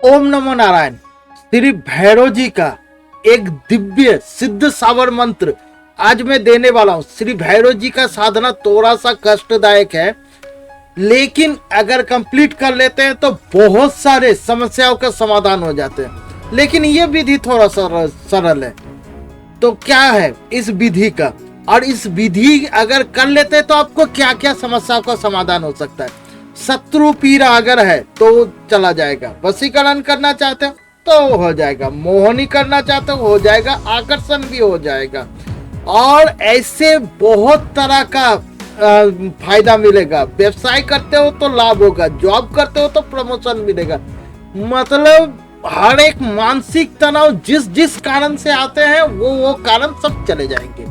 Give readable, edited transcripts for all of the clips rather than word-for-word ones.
ओम नमो नारायण। श्री भैरव जी का एक दिव्य सिद्ध सावर मंत्र आज मैं देने वाला हूं। श्री भैरव जी का साधना थोड़ा सा कष्टदायक है, लेकिन अगर कंप्लीट कर लेते हैं तो बहुत सारे समस्याओं का समाधान हो जाते हैं। लेकिन यह विधि थोड़ा सरल है। तो क्या है इस विधि का, और इस विधि अगर कर लेते हैं तो आपको क्या क्या समस्याओं का समाधान हो सकता है। शत्रु पीड़ा अगर है तो चला जाएगा, वशीकरण करना चाहते हो तो हो जाएगा, मोहनी करना चाहते हो जाएगा, आकर्षण भी हो जाएगा, और ऐसे बहुत तरह का फायदा मिलेगा। व्यवसाय करते हो तो लाभ होगा, जॉब करते हो तो प्रमोशन मिलेगा। मतलब हर एक मानसिक तनाव जिस जिस कारण से आते हैं वो कारण सब चले जाएंगे।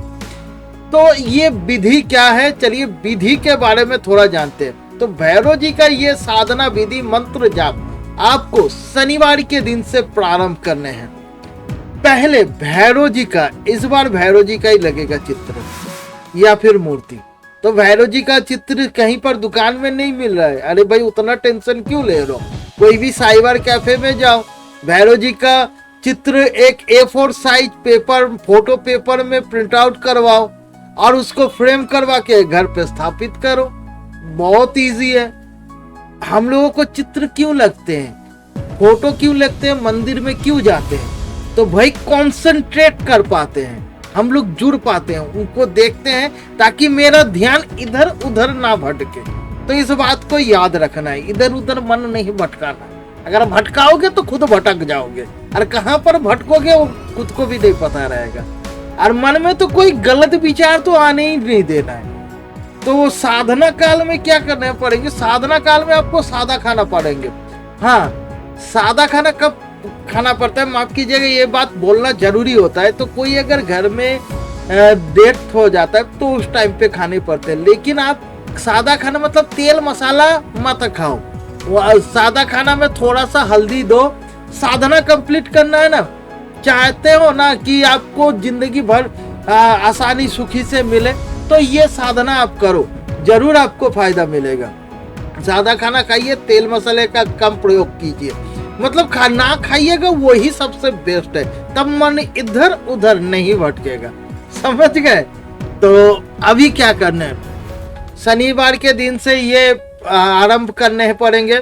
तो ये विधि क्या है, चलिए विधि के बारे में थोड़ा जानते हैं। तो भैरव जी का ये साधना विधि मंत्र जाप आपको शनिवार के दिन से प्रारंभ करने हैं। पहले भैरव जी का, इस बार भैरव जी का ही लगेगा चित्र या फिर मूर्ति। तो भैरव जी का चित्र कहीं पर दुकान में नहीं मिल रहा है, अरे भाई उतना टेंशन क्यों ले रहे हो, कोई भी साइबर कैफे में जाओ, भैरव जी का चित्र एक A4 size paper, photo paper में प्रिंट आउट करवाओ और उसको फ्रेम करवा के घर पे स्थापित करो। बहुत इजी है। हम लोगों को चित्र क्यों लगते हैं, फोटो क्यों लगते हैं, मंदिर में क्यों जाते हैं, तो भाई कंसंट्रेट कर पाते हैं, हम लोग जुड़ पाते हैं, उनको देखते हैं ताकि मेरा ध्यान इधर उधर ना भटके। तो इस बात को याद रखना है, इधर उधर मन नहीं भटकाना। अगर भटकाओगे तो खुद भटक जाओगे, और कहां पर भटकोगे वो खुद को भी नहीं पता रहेगा। और मन में तो कोई गलत विचार तो आने ही नहीं देना है। तो साधना काल में क्या करना पड़ेंगे, साधना काल में आपको सादा खाना पड़ेंगे। हाँ, सादा खाना कब खाना पड़ता है, माफ कीजिएगा ये बात बोलना जरूरी होता है। तो कोई अगर घर में डेथ हो जाता है तो उस टाइम पे खाने पड़ते हैं। लेकिन आप सादा खाना मतलब तेल मसाला मत खाओ। सादा खाना में थोड़ा सा हल्दी दो। साधना कंप्लीट करना है ना, चाहते हो ना कि आपको जिंदगी भर आसानी सुखी से मिले, तो ये साधना आप करो, जरूर आपको फायदा मिलेगा। सादा खाना खाइए, तेल मसाले का कम प्रयोग कीजिए, मतलब खाना खाइएगा वही सबसे बेस्ट है, तब मन इधर उधर नहीं भटकेगा। समझ गए। तो अभी क्या करना है, शनिवार के दिन से ये आरंभ करने पड़ेंगे।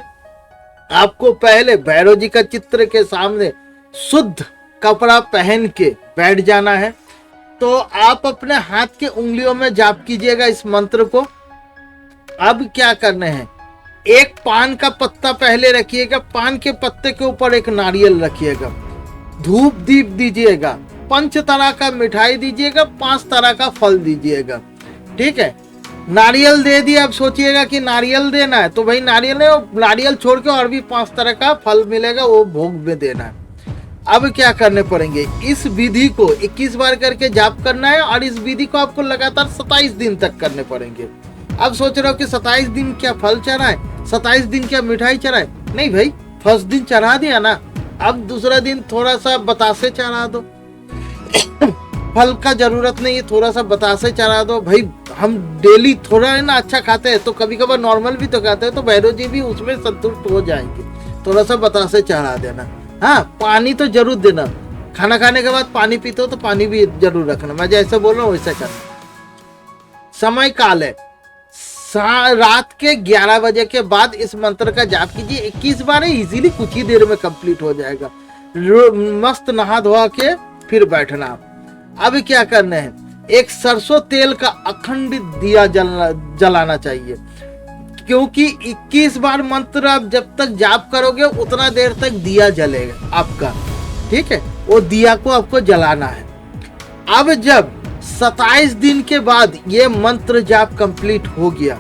आपको पहले भैरव जी का चित्र के सामने शुद्ध कपड़ा पहन के बैठ जाना है। तो आप अपने हाथ के उंगलियों में जाप कीजिएगा इस मंत्र को। अब क्या करने हैं, एक पान का पत्ता पहले रखिएगा, पान के पत्ते के ऊपर एक नारियल रखिएगा, धूप दीप दीजिएगा, 5 तरह का मिठाई दीजिएगा, 5 तरह का फल दीजिएगा। ठीक है, नारियल दे दिया। अब सोचिएगा कि नारियल देना है तो भाई नारियल छोड़ के और भी 5 तरह का फल मिलेगा, वो भोग में देना है। अब क्या करने पड़ेंगे, इस विधि को 21 बार करके जाप करना है, और इस विधि को आपको लगातार 27 दिन तक करने पड़ेंगे। अब सोच रहे हो कि 27 दिन क्या फल चढ़ाए, 27 दिन क्या मिठाई चढ़ाए, नहीं भाई, फर्स्ट दिन चढ़ा दिया ना, अब दूसरा दिन थोड़ा सा बतासे चढ़ा दो। फल का जरूरत नहीं है, थोड़ा सा बतासे चढ़ा दो। भाई हम डेली थोड़ा है ना अच्छा खाते हैं, तो कभी कभार नॉर्मल भी तो खाते हैं, तो भैरव जी भी उसमें संतुष्ट हो जाएंगे। थोड़ा सा बतासे चढ़ा देना। हाँ, पानी तो जरूर देना, खाना खाने के बाद पानी पीते हो तो पानी भी जरूर रखना। मैं जैसे बोल रहा हूँ वैसे करना। समय काल है रात के 11 बजे के बाद इस मंत्र का जाप कीजिए। 21 बार है, इजीली कुछ ही देर में कंप्लीट हो जाएगा। मस्त नहा धोआ के फिर बैठना। अब क्या करना है, एक सरसों तेल का अखंड दिया जलाना चाहिए, क्योंकि 21 बार मंत्र आप जब तक जाप करोगे उतना देर तक दिया जलेगा आपका। ठीक है, वो दिया को आपको जलाना है। अब जब 27 दिन के बाद ये मंत्र जाप कंप्लीट हो गया,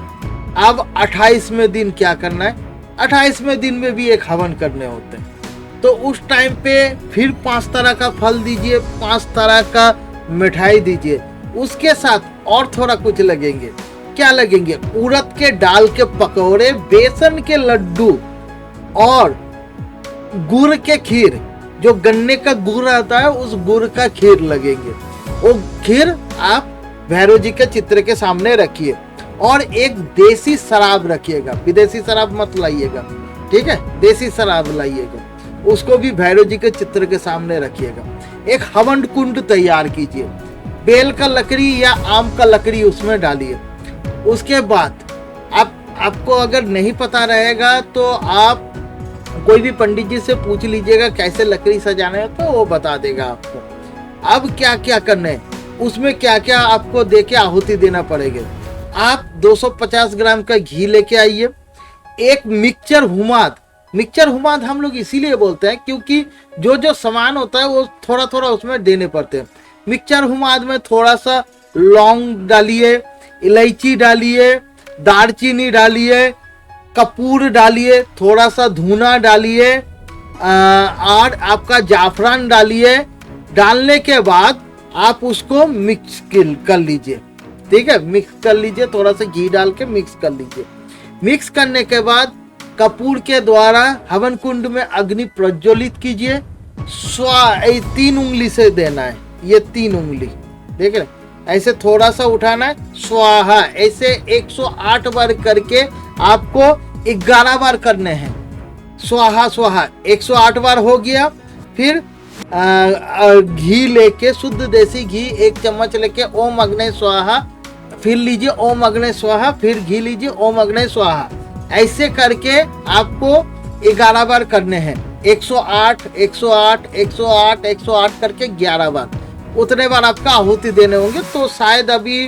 अब 28वें दिन क्या करना है, 28वें दिन में भी एक हवन करने होते हैं। तो उस टाइम पे फिर 5 तरह का फल दीजिए, 5 तरह का मिठाई दीजिए। उसके साथ और थोड़ा कुछ लगेंगे। क्या लगेंगे, उड़द के दाल के पकौड़े, बेसन के लड्डू और गुड़ के खीर, जो गन्ने का गुड़ आता है उस गुड़ का खीर लगेंगे। वो खीर आप भैरव जी के चित्र के सामने रखिए, और एक देसी शराब रखिएगा, विदेशी शराब मत लाइएगा। ठीक है, देसी शराब लाइएगा। उसको भी भैरव जी के चित्र के सामने रखिएगा। एक हवन कुंड तैयार कीजिए, बेल का लकड़ी या आम का लकड़ी उसमें डालिए। उसके बाद आपको अगर नहीं पता रहेगा तो आप कोई भी पंडित जी से पूछ लीजिएगा कैसे लकड़ी सजाना है, तो वो बता देगा आपको। अब क्या क्या करना है, उसमें क्या क्या आपको देके आहुति देना पड़ेगा। आप 250 ग्राम का घी लेके आइए। एक मिक्सचर हुमाद हम लोग इसीलिए बोलते हैं क्योंकि जो जो सामान होता है वो थोड़ा थोड़ा उसमें देने पड़ते हैं। मिक्सचर हुमाद में थोड़ा सा लौंग डालिए, इलायची डालिए, दालचीनी डालिए, कपूर डालिए, थोड़ा सा धुना डालिए और आपका जाफरान डालिए। डालने के बाद आप उसको मिक्स कर लीजिए, ठीक है, मिक्स कर लीजिए, थोड़ा सा घी डाल के मिक्स कर लीजिए। मिक्स करने के बाद कपूर के द्वारा हवन कुंड में अग्नि प्रज्वलित कीजिए। 3 उंगली से देना है, ये 3 उंगली देख रहे, ऐसे थोड़ा सा उठाना है, स्वाहा, ऐसे 108 बार करके आपको 11 बार करने हैं। स्वाहा स्वाहा 108 बार हो गया। फिर घी लेके, शुद्ध देसी घी 1 चम्मच लेके ओम अग्ने स्वाहा, फिर लीजिए ओम अग्ने स्वाहा, फिर घी लीजिए ओम अग्ने स्वाहा। ऐसे करके आपको 11 बार करने हैं। 108 108 108 108 करके 11 बार, उतने बार आपका आहुति देने होंगे। तो शायद अभी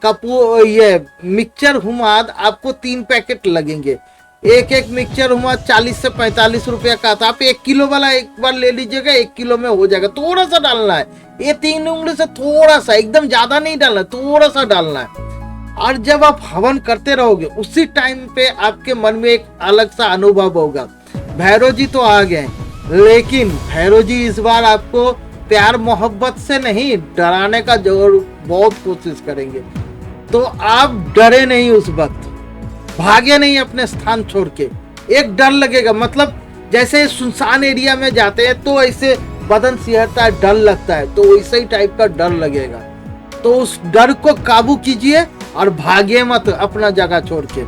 कपूर ये मिक्सचर हुमाद आपको 3 पैकेट लगेंगे। एक मिक्सचर हुमाद 40 से 45 रुपया का था। आप 1 किलो वाला एक बार ले लीजिएगा, 1 किलो में हो जाएगा। थोड़ा सा डालना है, ये 3 उंगली से थोड़ा सा, एकदम ज्यादा नहीं डालना, थोड़ा सा डालना है। और जब आप हवन करते रहोगे उसी टाइम पे आपके मन में एक अलग सा अनुभव होगा। भैरव जी तो आ गए, लेकिन भैरव जी इस बार आपको प्यार मोहब्बत से नहीं, डराने का जरूर बहुत कोशिश करेंगे। तो आप डरे नहीं, उस वक्त भागे नहीं अपने स्थान छोड़ के। एक डर लगेगा, मतलब जैसे सुनसान एरिया में जाते हैं तो ऐसे बदन सिहरता है, डर लगता है, तो वैसे ही टाइप का डर लगेगा। तो उस डर को काबू कीजिए और भागे मत अपना जगह छोड़ के,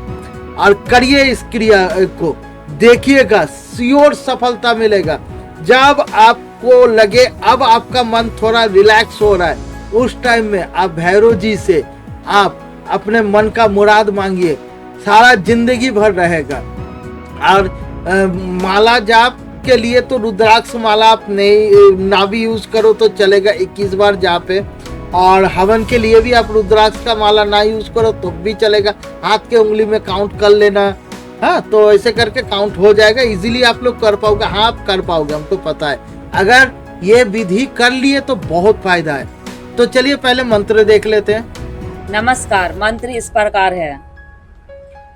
और करिए इस क्रिया को, देखिएगा श्योर सफलता मिलेगा। जब आपको लगे अब आपका मन थोड़ा रिलैक्स हो रहा है, उस टाइम में आप भैरव जी से आप अपने मन का मुराद मांगिए, सारा जिंदगी भर रहेगा। और माला जाप के लिए तो रुद्राक्ष माला आप ना भी यूज करो तो चलेगा, 21 बार जाप है। और हवन के लिए भी आप रुद्राक्ष का माला ना यूज करो तो भी चलेगा, हाथ के उंगली में काउंट कर लेना। हाँ, तो ऐसे करके काउंट हो जाएगा, इजीली आप लोग कर पाओगे। हाँ, आप कर पाओगे, हमको पता है। अगर ये विधि कर लिए तो बहुत फायदा है। तो चलिए पहले मंत्र देख लेते हैं। नमस्कार। मंत्र इस प्रकार है।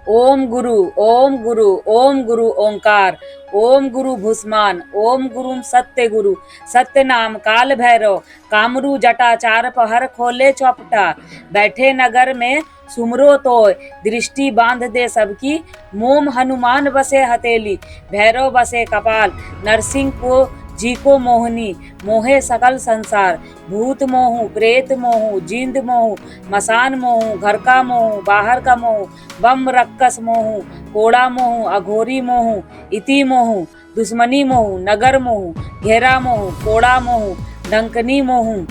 ओम गुरु ओम गुरु ओम गुरु ओंकार, ओम गुरु भूस्मान, ओम गुरुम सत्य गुरु, सत्य नाम काल भैरव, कामरू जटा चार पहर खोले चौपटा, बैठे नगर में सुमरो तो दृष्टि बांध दे सबकी, मोम हनुमान बसे हथेली, भैरव बसे कपाल, नरसिंह को जी को मोहनी, मोहे सकल संसार, भूत मोहू, प्रेत मोहू, जिंद मोहू, मसान मोहू, घर का मोहू, बाहर का मोहू, बम रक्कस मोहू, कोड़ा मोहू, अघोरी मोहू, इति मोहू, दुश्मनी मोहू, नगर मोहू, घेरा मोहू, कोड़ा मोहू, डंकनी मोहू,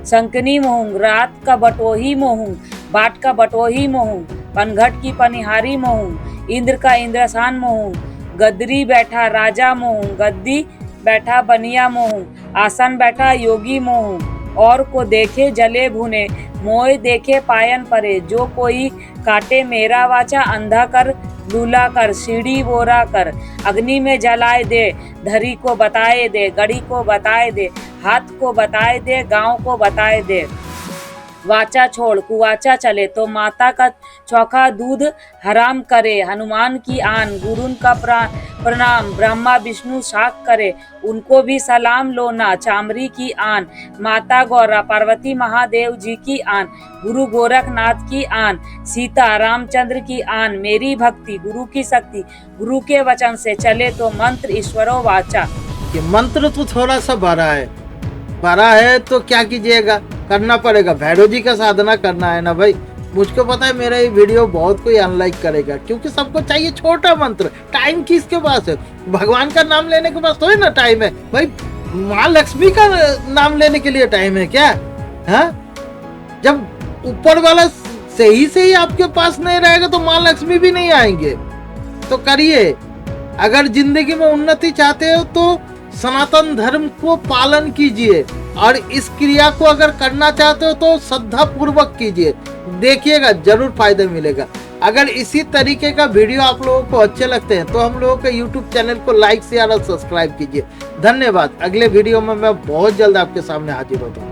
संकनी मोहू, रात का बटोही मोहू, बाट का बटोही मोहू, पनघट की पनिहारी मोहू, इंद्र का इंद्रसान मोहू, गद्दी बैठा राजा मोहू, गद्दी बैठा बनिया मोहू, आसन बैठा योगी मोहू, और को देखे जले भुने, मोय देखे पायन परे, जो कोई काटे मेरा वाचा, अंधा कर लूला कर, सीढ़ी बोरा कर, अग्नि में जलाए दे, धरी को बताए दे, गड़ी को बताए दे, हाथ को बताए दे, गांव को बताए दे, वाचा छोड़ कुवाचा चले तो माता का चौका दूध हराम करे, हनुमान की आन, गुरुन का प्रणाम, ब्रह्मा विष्णु शाक करे, उनको भी सलाम लो ना, चामरी की आन, माता गौरा पार्वती महादेव जी की आन, गुरु गोरखनाथ की आन, सीता रामचंद्र की आन, मेरी भक्ति गुरु की शक्ति, गुरु के वचन से चले तो मंत्र ईश्वरो वाचा। ये मंत्र तो थोड़ा सा बड़ा है तो क्या कीजिएगा, करना पड़ेगा, भैरव जी का साधना करना है ना भाई। मुझको पता है मेरा ये वीडियो बहुत कोई अनलाइक करेगा, क्योंकि सबको चाहिए छोटा मंत्र, टाइम किसके पास है। भगवान का नाम लेने के पास थोड़ी ना टाइम है भाई, माँ लक्ष्मी का नाम लेने के लिए टाइम है क्या? हाँ, जब ऊपर वाला सही से ही आपके पास नहीं रहेगा तो माँ लक्ष्मी भी नहीं आएंगे। तो करिए, अगर जिंदगी में उन्नति चाहते हो तो सनातन धर्म को पालन कीजिए, और इस क्रिया को अगर करना चाहते हो तो श्रद्धा पूर्वक कीजिए, देखिएगा जरूर फायदा मिलेगा। अगर इसी तरीके का वीडियो आप लोगों को अच्छे लगते हैं तो हम लोगों के YouTube चैनल को लाइक शेयर और सब्सक्राइब कीजिए। धन्यवाद। अगले वीडियो में मैं बहुत जल्द आपके सामने हाजिर होता हूँ।